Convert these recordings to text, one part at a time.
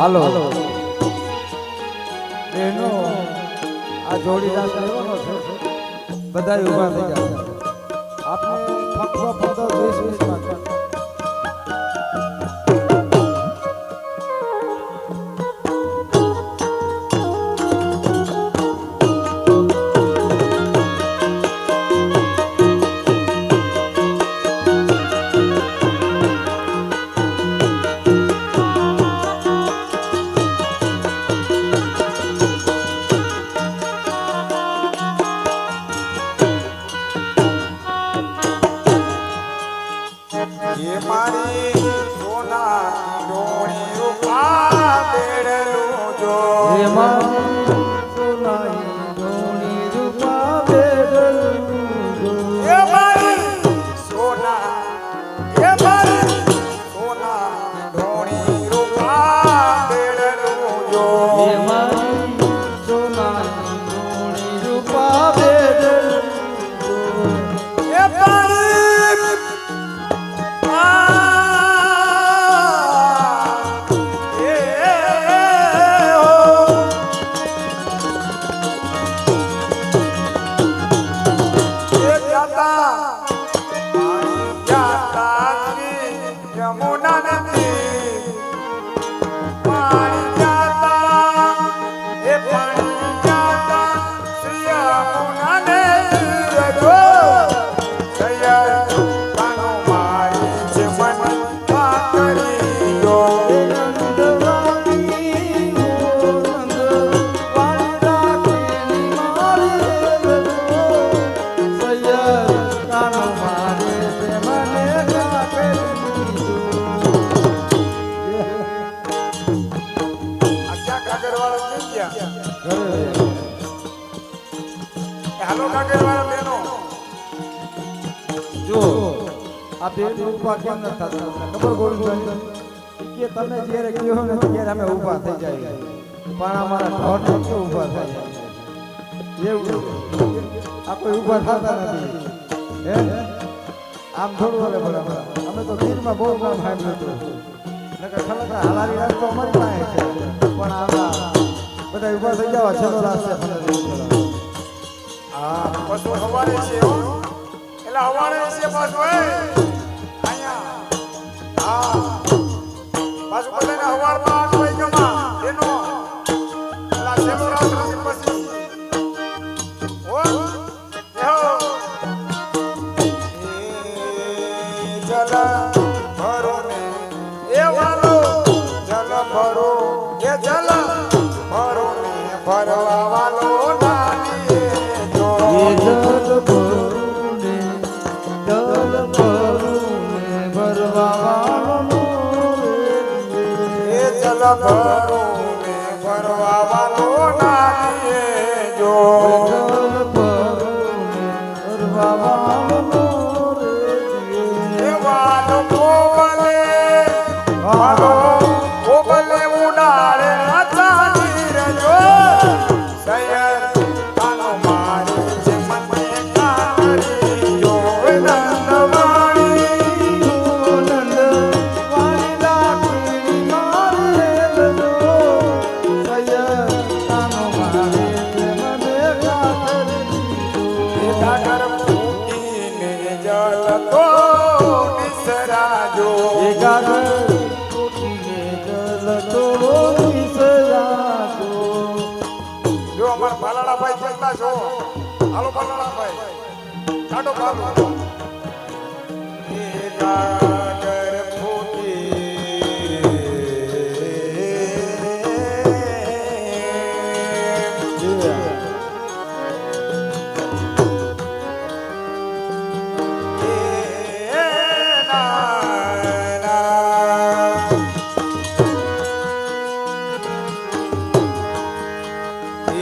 હાલો એનો આ જોડી રાસ લેવાનો છે બધા ઊભા થઈ જાય આપણે ફક્ત 15-20 મિનિટમાં ये मारी सोना डोणी रूपा बेड़लू जो ये मारी सोना डोणी रूपा बेड़लू जो ये मारी सोना डोणी रूपा बेड़लू जो ये मारी सोना डोणी रूपा बेड़लू ये मारी यमुना नदी पानी जाता ये पानी जाता श्री यमुना नदी रो सैया कानो मारी जीवन पाकरी यो हेलो कागरवाला बहनो जो આ બેન ઊભા કેમ ન થતા ખબર ગોળીભાઈ કે તમે જ્યારે કહો ને ત્યારે અમે ઊભા થઈ જાય પણ અમારા ઢોર નથી ઊભા થાય એવું આ કોઈ ઊભા થતા નથી હે આમ થોડું હાલે બરાબર અમે તો દિનમાં બહુ નામ સાંભળ્યું હતું નકર ખબર હાલારી રાત તો અમારી પાસે છે પણ આમાં બધા ઊભા થઈ જાવ છેલ્લો રાસ્તે હા બસ હવારે છે હો એલા હવારે છે બસ ઓય આયા હા બસ બધાને હવારમાં 8 વાગ્યામાં એનો એલા છેલ્લો રાત પછી ઓ એહો એ જલ ભરો ને એ વાલો જલ ભરો એ જલ ભરો ને ભરવા વાલો ભરો ને ભરવા વાલો નાલીએ જો ભરવા વાલો એ વાલો કોબલે ઉડાડે અચાની રજો સૈયર કાનો મારી જે મને કાકરી જો ભાઈ ચલતા છો હાલો પાલાળા ભાઈ કાઢો પાલો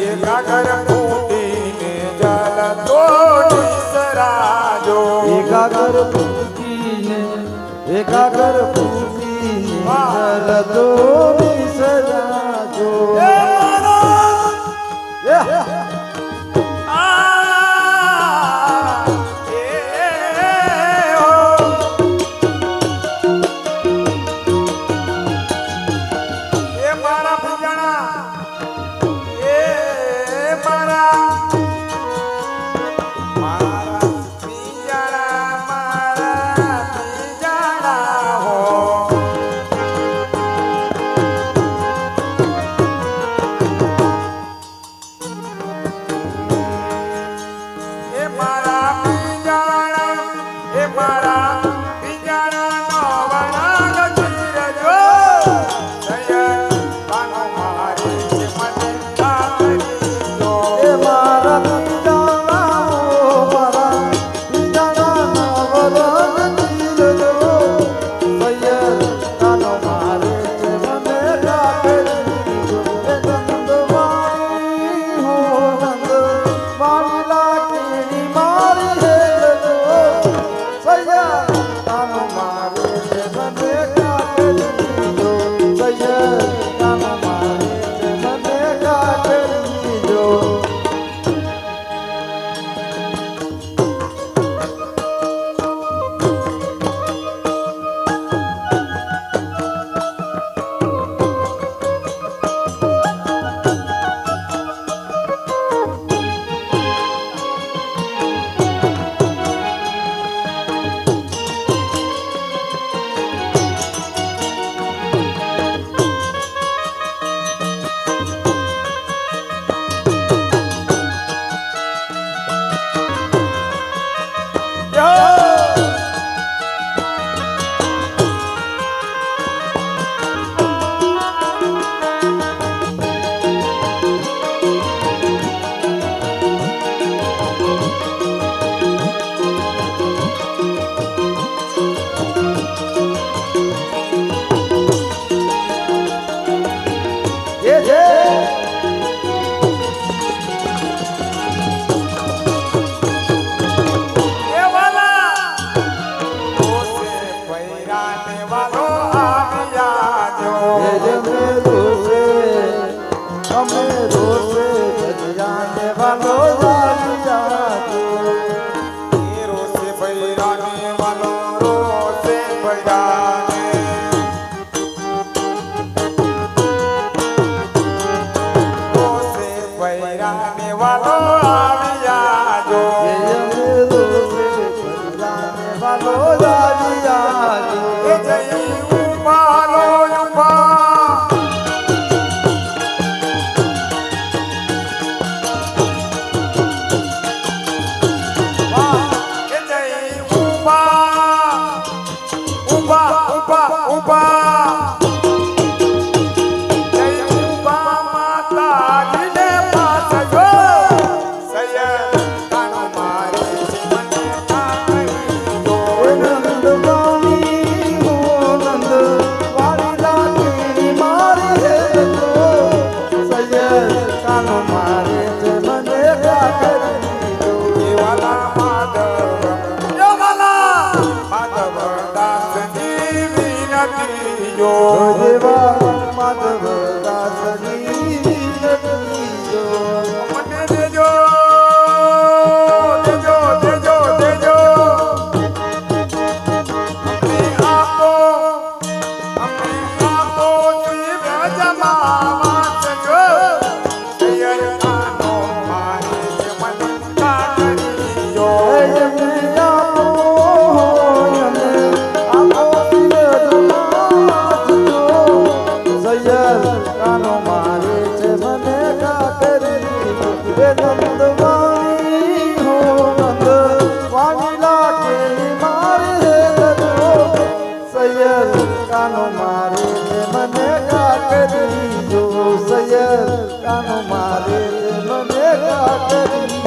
એ ગાગર ફૂટીને જલ તો નિસરાજો એકાગર ફૂટીને જલ તો નિસરાજો છે એ વાલા રોસે પૈરાને વાલો આવ્યા જો એ જમે રોસે અમે રોસે ભજિયાને વાલો જાલિયા જો એ રોસે પૈરાને વાલો રોસે પૈરાને રોસે પૈરાને વાલો આવ્યા જો એ જમે રોસે ભજિયાને વાલો જાલિયા જો એ જઈ ઉભા લો ઉભા વાહ એ જઈ ઉભા ઉભા ઉભા ઉભા જઈ ઉભા માતાજીને પાસ જો સૈયદ કાનો મારે જીવને કાકરી જો નંદવાણી હો નંદ વાળી લાગણી મારી હે તો સૈયદ કાનો મારે છે મને કાકરી જો વાલા માધવ યો વાલા માધવ દાસની વિનતી જો દેવા માધવ દાસની વિનતી જો મને દેજો દેજો દેજો દેજો અમને આપો શ્રી બ્રજમાં વાસજો સૈયદ કાનો મારે મન કાકરી જો એમને આપો એમને આપો શિવજનાથ જો સૈયદ કાનો મારે છે મને કાકરી હે નંદવાણી હો નંદ વાણી લાગણી મારે હે તો સૈયદ કાનો મારે છે મને કાકરી જો સૈયદ કાનો મારે છે મને કાકરી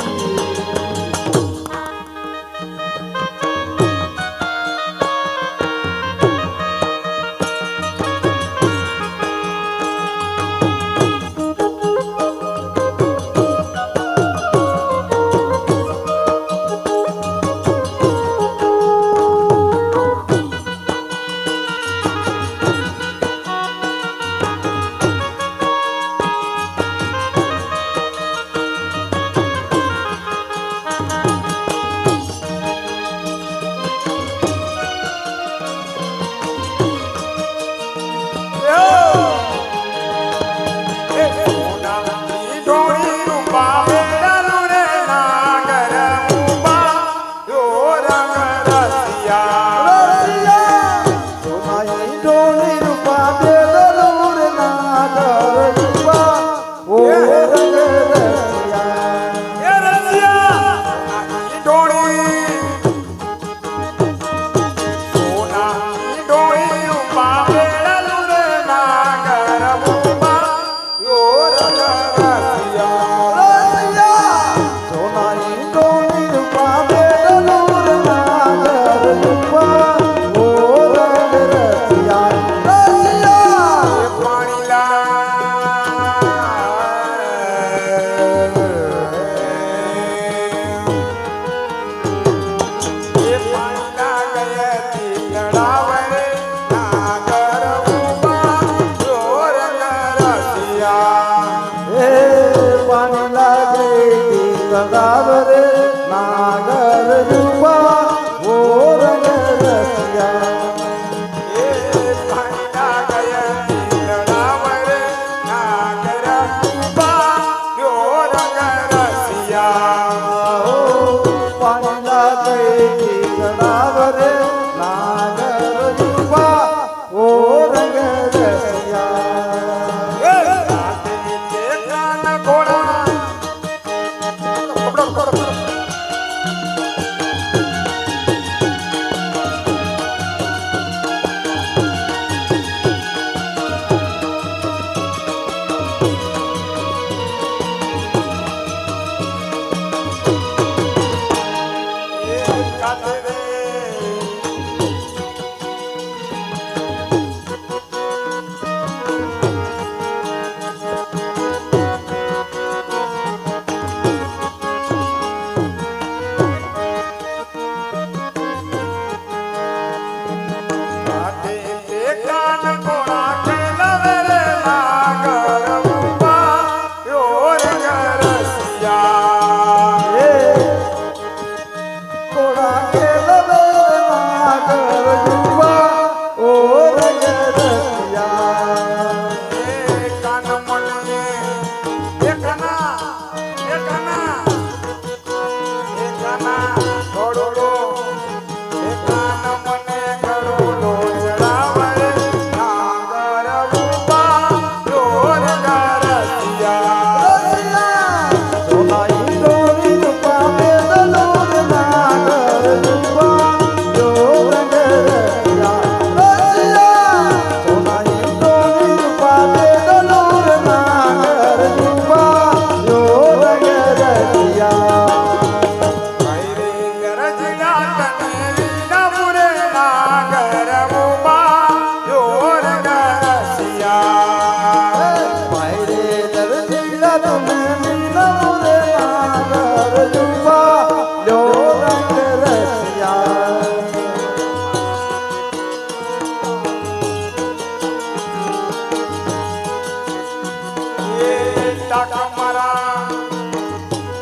તમે નીલમ રે નાગર જુબા લો રંગ રસિયા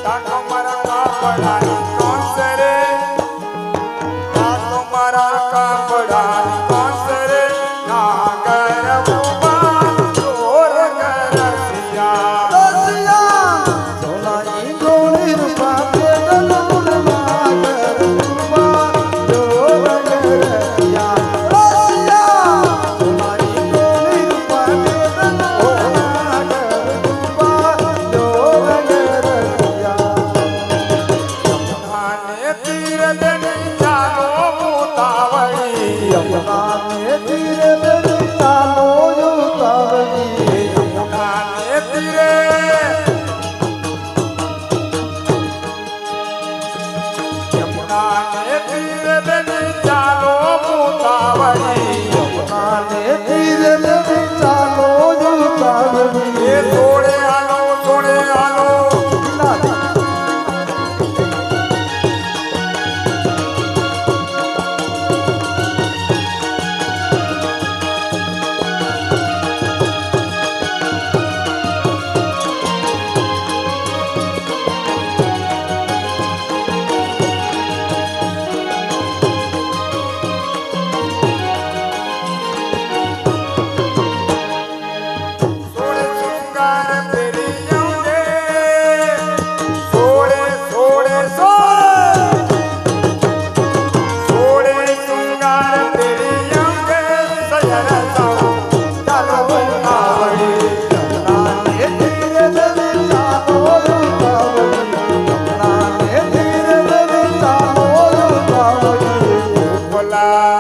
टाका मारा कापडानी कोणसरे टाका मारा कापडानी कोणसरे नागर उभा जोर करसिया રસિયા સોનાઈ ગોળી રૂપા પેદલુર નાગર જુબા લો રંગ રસિયા રસિયા સોનાઈ ગોળી રૂપા પેદલુર નાગર જુબા લો રંગ રસિયા આને તીર દેની ચાલો મુતાવળી યમુનાને તીરે બેની ચાલો યુતાવની આને તીરે યમુનાને તીરે દેની ચાલો મુતાવળી યમુનાને તીરે બેની ચાલો યુતાવની એ થોડે હાલો સોળે શૃંગાર પેરી જાઉંગે સોળે શૃંગાર પેરી જાઉંગે સયર જાઉં ચાલો આવડી યમુનાને તીરે બેની ચાલો યુતાવની યમુનાને તીરે બેની ચાલો યુતાવની બોલા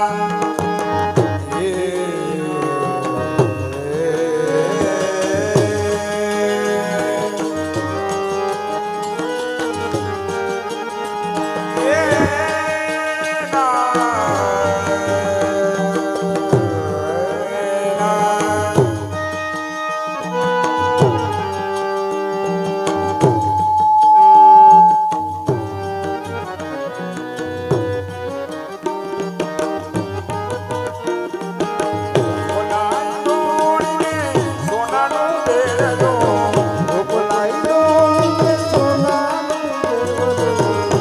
સોનાનું બેડલો ગોપલાઈ દોને સોનાનું બેડલું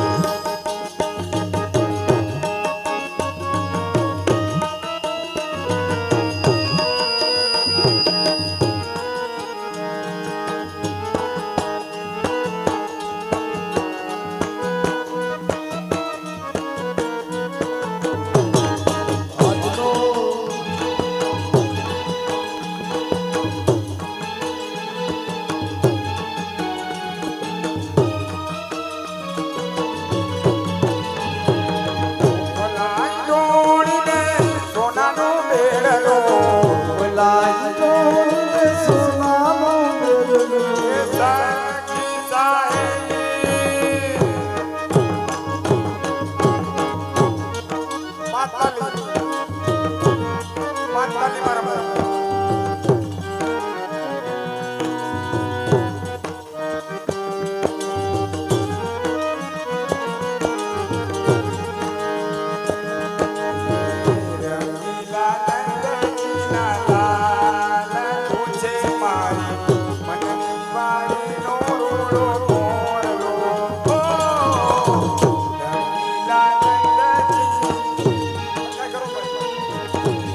સોનાનું બેડલો ગોપલાઈ દોને સોનાનું બેડલું સાકી સાહેબી માતાલી મારા રંગીલા નંદજીના લાલ પૂછે મારી મનની વાડીનો રૂડો મોરલો રંગીલા નંદજી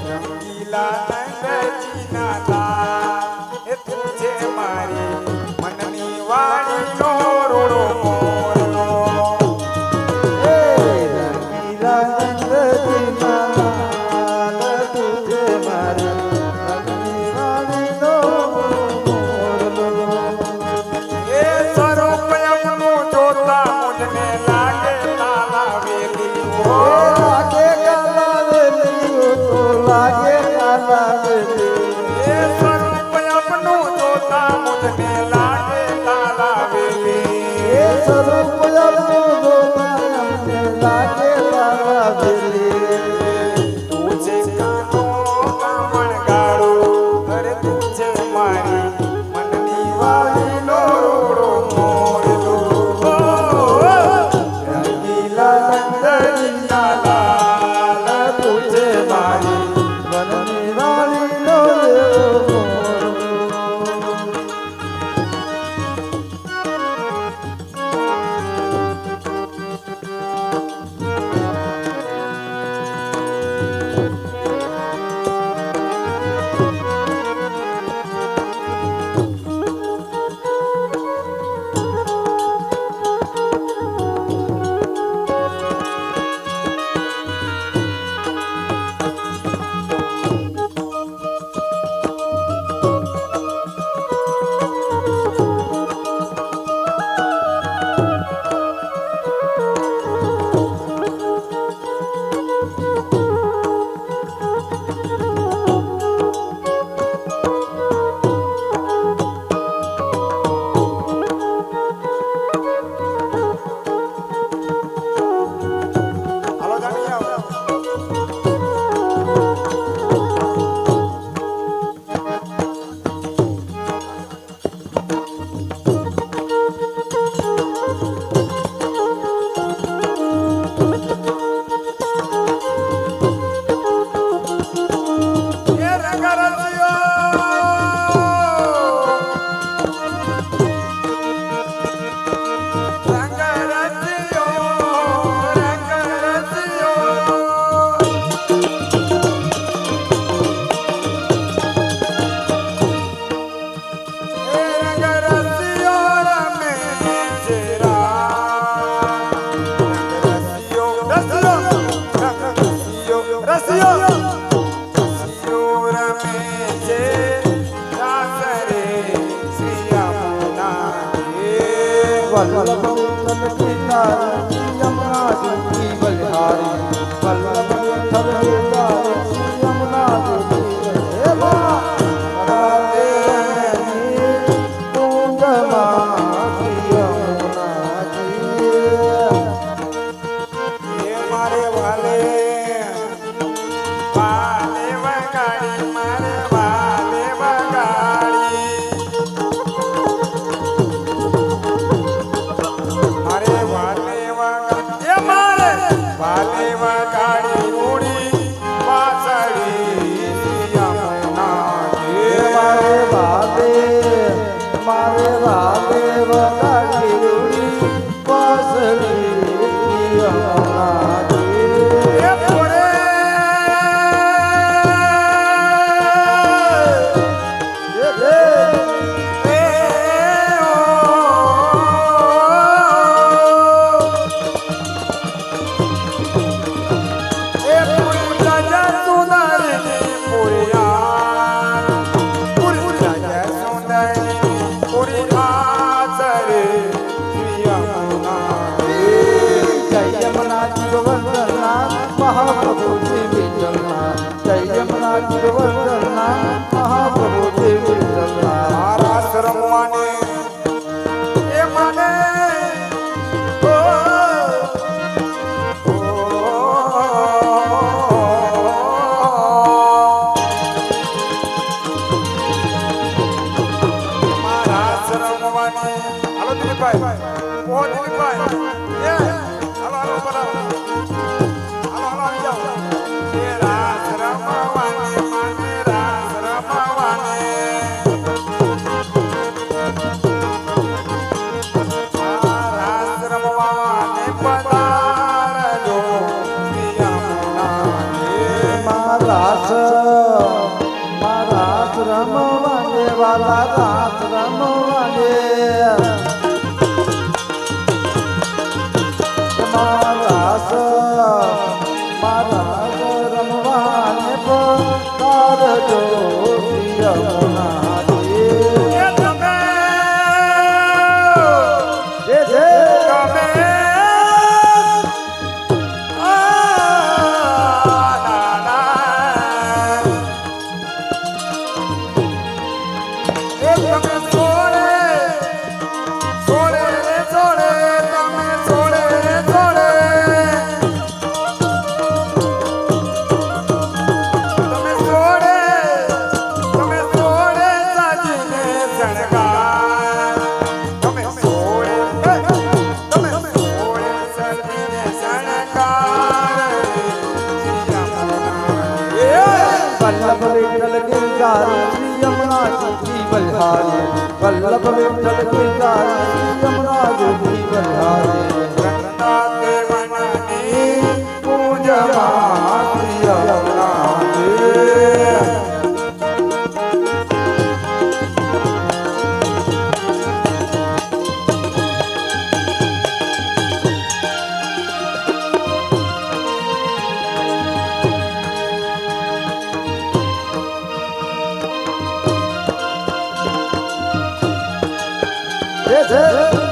રંગીલા નંદજીના લાલ એ પૂછે મારી મનની વાડીનો રૂડો મોરલો એ રંગીલા નંદજીના લાલ તુજે મારી રંગની વાણીનો મોરલો એ સ્વરૂપ એમનું જોતા મુજને લાગે તાલાવેલી ઓ લાગે કાલાવેલી તો લાગે કાલાવેલી એ સ્વરૂપ એમનું જોતા મુજને લાગે તાલાવેલી એ સ્વરૂપ યમનું જોતા અમને લાગે કાલાવેલી તુજે કાનો કામણ ગાળો અરે તુજે મારી મનની વાડીનો વલ્લભ વિઠ્ઠલ ગીતારી યમુનાજી બલિહારી વલ્લભ વિઠ્ઠલ ગીતારી યમુનાજી હે મા રાધે કુંડમાં યમુનાજી એ મારે વાલે વાલે વગાડી મારે વાલે વગાડી મારે વાલે વગાડી એ મારે વાલે વગાડી ઉડી પાછડી યમુના હે મારે વાલે વગાડી રૂડી પાસળી યમુનાજી એ પોરે જય યમુનાજી ગોવર્ધનનાથ મહાપ્રભુજી વિઠ્ઠલનાથ જય યમુનાજી ગોવર્ધનનાથ મહાપ્રભુજી વિઠ્ઠલનાથ મારા શરમાને એ મને મારા શરમાને હાલો દિલીપભાઈ ઓ દિલીપભાઈ એ હાલો હાલો બોલાવો હાલો હાલો આવી જાઓ એ રાસ રમવાને માને રાસ રમવાને રાસ રમવાને પધારજો યમુનાજી રાસ રમવાને વાલા રાસ રમવાને રાસ રમવાને પધારજો યમુનાજી એ તમે જય જય તમે વલ્લભ વિઠ્ઠલ ગીરધારી શ્રી યમુનાજી બલિહારી વલ્લભ વિઠ્ઠલ ગીરધારી શ્રી યમુનાજી બલિહારી પૂજમાં શ્રી યમુનાજી જય જય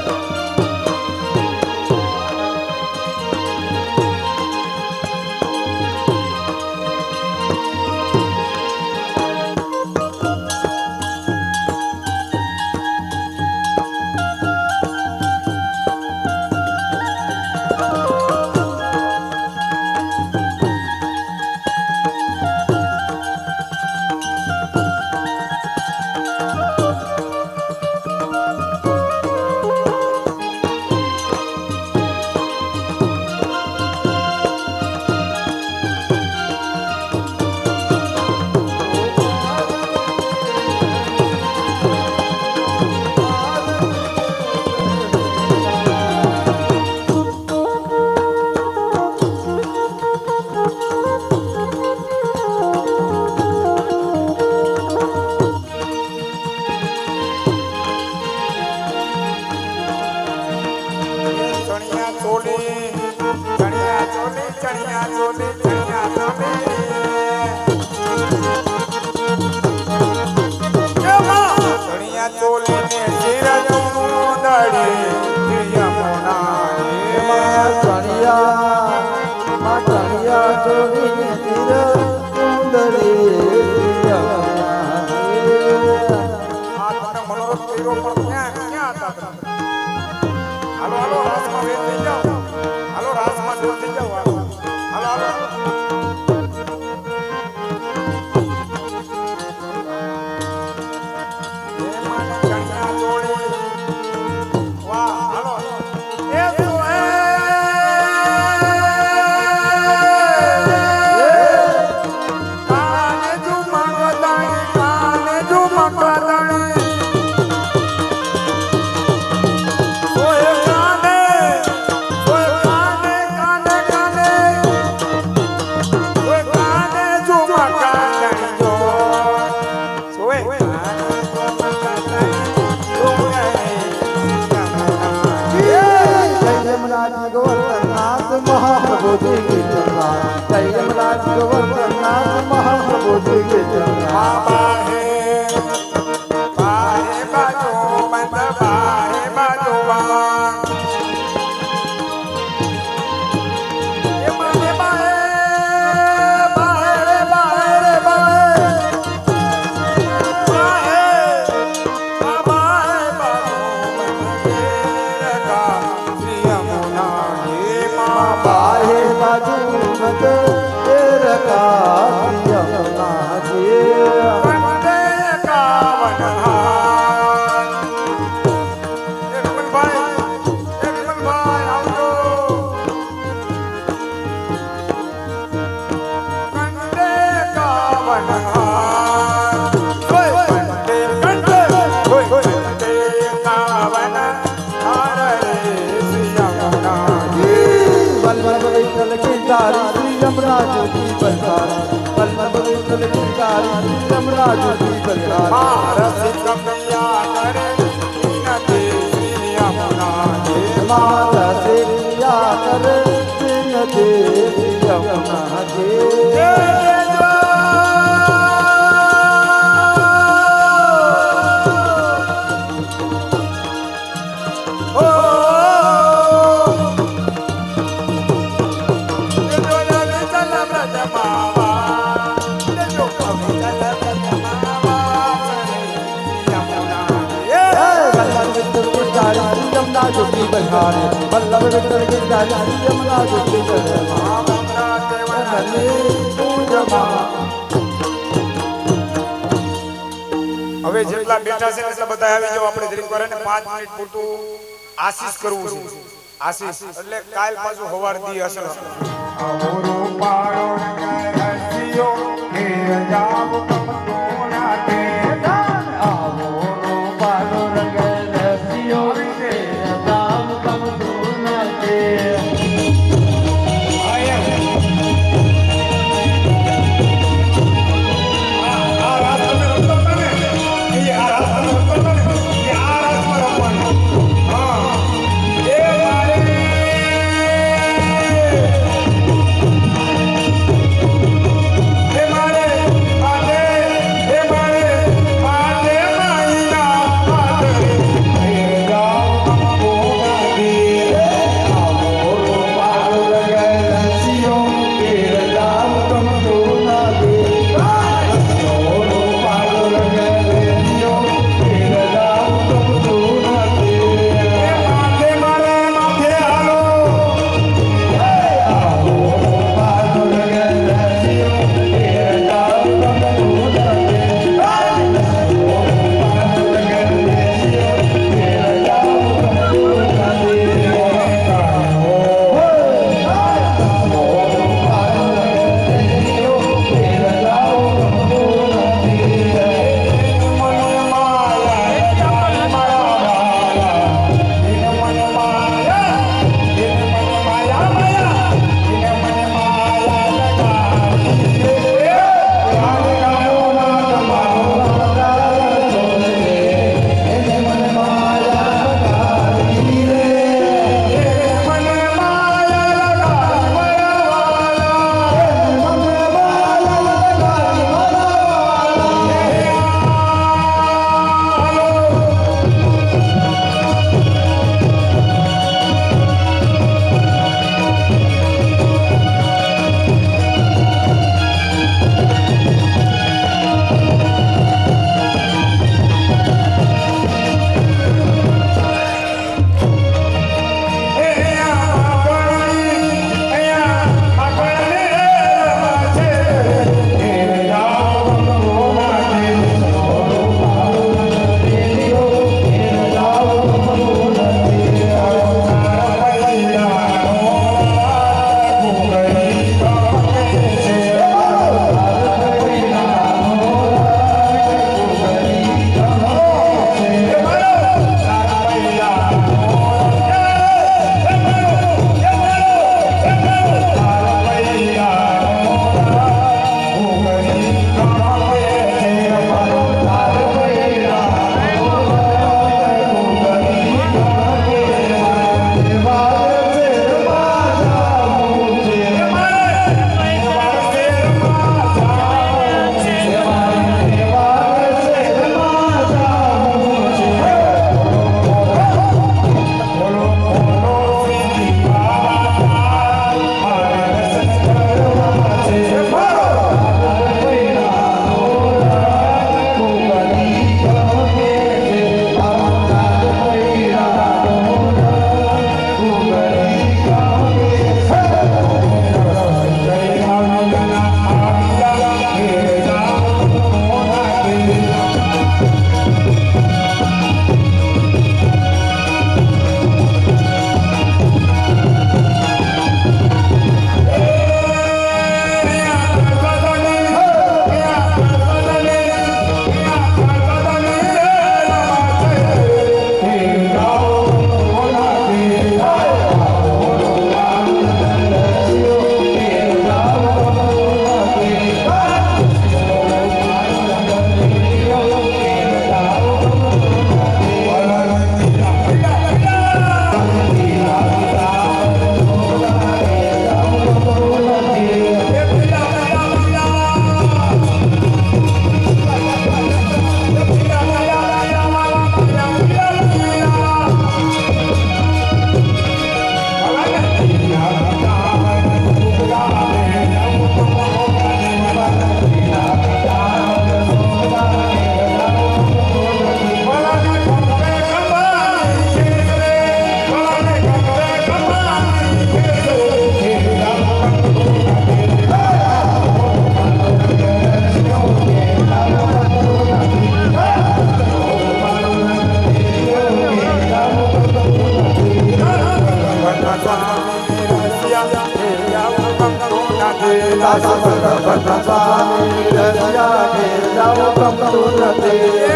ચણિયા ચોલી ચણિયા ચોલી ચણિયા ચોલી ને શિરનું દડી યમુના એમાં ચણિયા ચોરીને તીર સુંદરી આ તમને મનોરથ કર્યો પણ ક્યાં હતા તમે? હાલો હાલો રાસમાં વેચ થઈ જાઓ. હાલો રાસમાં વેચ થઈ જાઓ. હાલો હાલો હવે જેટલા બેઠા છે એટલા બધા આવી જાવ. આપણે જરીક વાર ને 5 મિનિટ પૂરતું આશીષ કરવું છે. આશીષ એટલે કાલ પાછું હવાર દી અસર આવરો પાડો હસિયો કે જાવ તમ નાતે દાન આવરો પાડો રંગ હસિયો કે જાવ તમ નાતે દાસ સ્વામી રસિયા ઘેર જાઉં ગમતું નથી.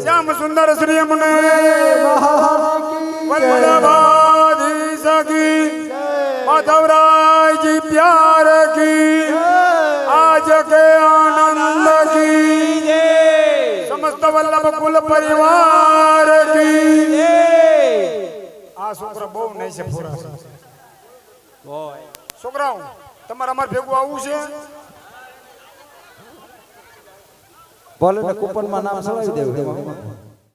श्याम सुंदर श्री अमने वल्लभाधीश की माधवराय जी प्यार की आज के आनंद की समस्त वल्लभ कुल परिवार की आ छोकरा बहु नहीं से पूरा છોકરાઓ તમારે અમાર ભેગું આવવું છે બોલે કૂપન માં નામ સવાઈ દેવું